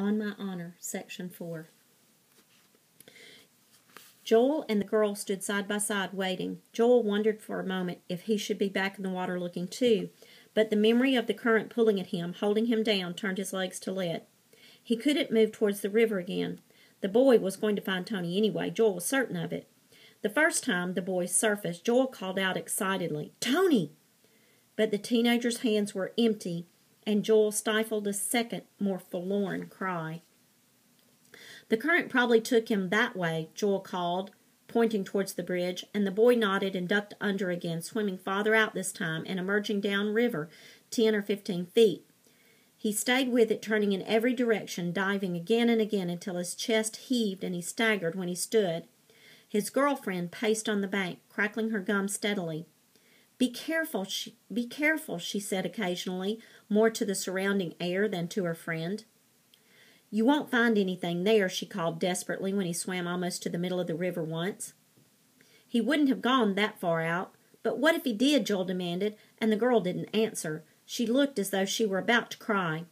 On My Honor, Section 4. Joel and the girl stood side by side waiting. Joel wondered for a moment if he should be back in the water looking too, but the memory of the current pulling at him, holding him down, turned his legs to lead. He couldn't move towards the river again. The boy was going to find Tony anyway. Joel was certain of it. The first time the boy surfaced, Joel called out excitedly, "Tony!" But the teenager's hands were empty, and Joel stifled a second, more forlorn cry. "The current probably took him that way," Joel called, pointing towards the bridge, and the boy nodded and ducked under again, swimming farther out this time and emerging downriver 10 or 15 feet. He stayed with it, turning in every direction, diving again and again until his chest heaved and he staggered when he stood. His girlfriend paced on the bank, crackling her gum steadily. Be careful, she said occasionally, more to the surrounding air than to her friend. "You won't find anything there," she called desperately when he swam almost to the middle of the river once. "He wouldn't have gone that far out. But what if he did?" Joel demanded, and the girl didn't answer. She looked as though she were about to cry.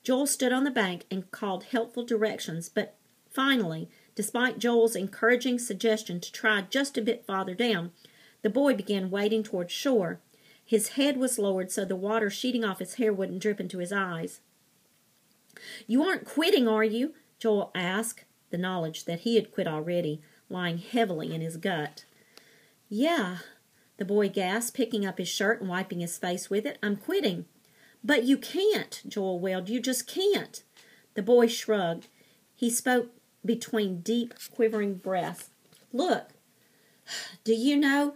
Joel stood on the bank and called helpful directions, but finally, despite Joel's encouraging suggestion to try just a bit farther down, the boy began wading toward shore. His head was lowered so the water sheeting off his hair wouldn't drip into his eyes. "You aren't quitting, are you?" Joel asked, the knowledge that he had quit already lying heavily in his gut. "Yeah," the boy gasped, picking up his shirt and wiping his face with it. "I'm quitting." "But you can't," Joel wailed. "You just can't." The boy shrugged. He spoke between deep, quivering breaths. "Look, do you know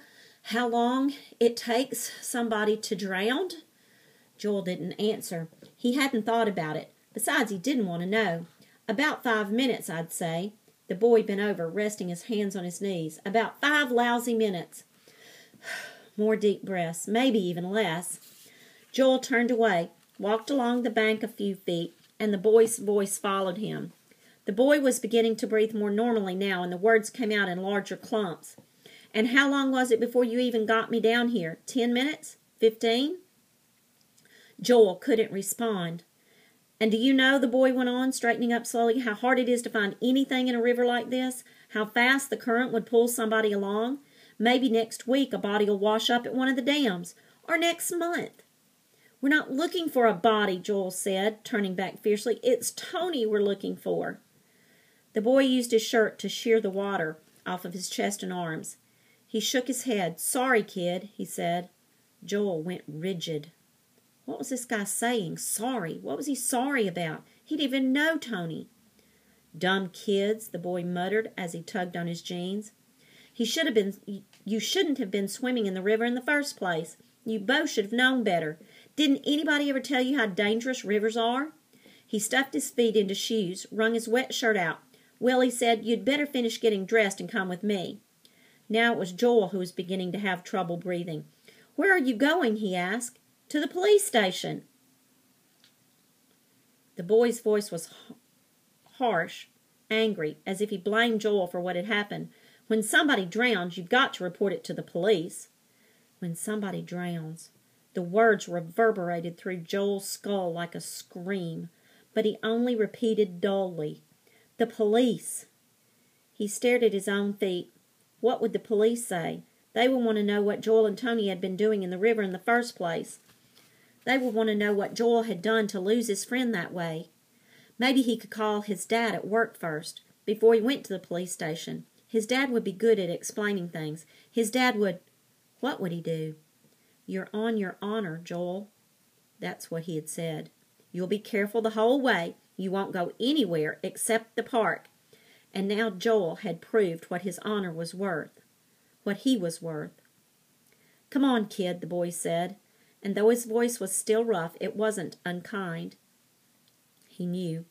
how long it takes somebody to drown?" Joel didn't answer. He hadn't thought about it. Besides, he didn't want to know. "About 5 minutes, I'd say." The boy bent over, resting his hands on his knees. "About 5 lousy minutes." More deep breaths, maybe even less. Joel turned away, walked along the bank a few feet, and the boy's voice followed him. The boy was beginning to breathe more normally now, and the words came out in larger clumps. "And how long was it before you even got me down here? 10 minutes? 15? Joel couldn't respond. "And do you know," the boy went on, straightening up slowly, "how hard it is to find anything in a river like this? How fast the current would pull somebody along? Maybe next week a body will wash up at one of the dams. Or next month." "We're not looking for a body," Joel said, turning back fiercely. "It's Tony we're looking for." The boy used his shirt to shear the water off of his chest and arms. He shook his head. "Sorry, kid," he said. Joel went rigid. What was this guy saying? Sorry. What was he sorry about? He didn't even know Tony. "Dumb kids," the boy muttered as he tugged on his jeans. You shouldn't have been swimming in the river in the first place. You both should have known better. Didn't anybody ever tell you how dangerous rivers are?" He stuffed his feet into shoes, wrung his wet shirt out. "Well," he said, "you'd better finish getting dressed and come with me." Now it was Joel who was beginning to have trouble breathing. "Where are you going?" he asked. "To the police station." The boy's voice was harsh, angry, as if he blamed Joel for what had happened. "When somebody drowns, you've got to report it to the police." When somebody drowns. The words reverberated through Joel's skull like a scream, but he only repeated dully, "The police." He stared at his own feet. What would the police say? They would want to know what Joel and Tony had been doing in the river in the first place. They would want to know what Joel had done to lose his friend that way. Maybe he could call his dad at work first, before he went to the police station. His dad would be good at explaining things. His dad would... What would he do? "You're on your honor, Joel." That's what he had said. "You'll be careful the whole way. You won't go anywhere except the park." And now Joel had proved what his honor was worth. What he was worth. "Come on, kid," the boy said. And though his voice was still rough, it wasn't unkind. He knew.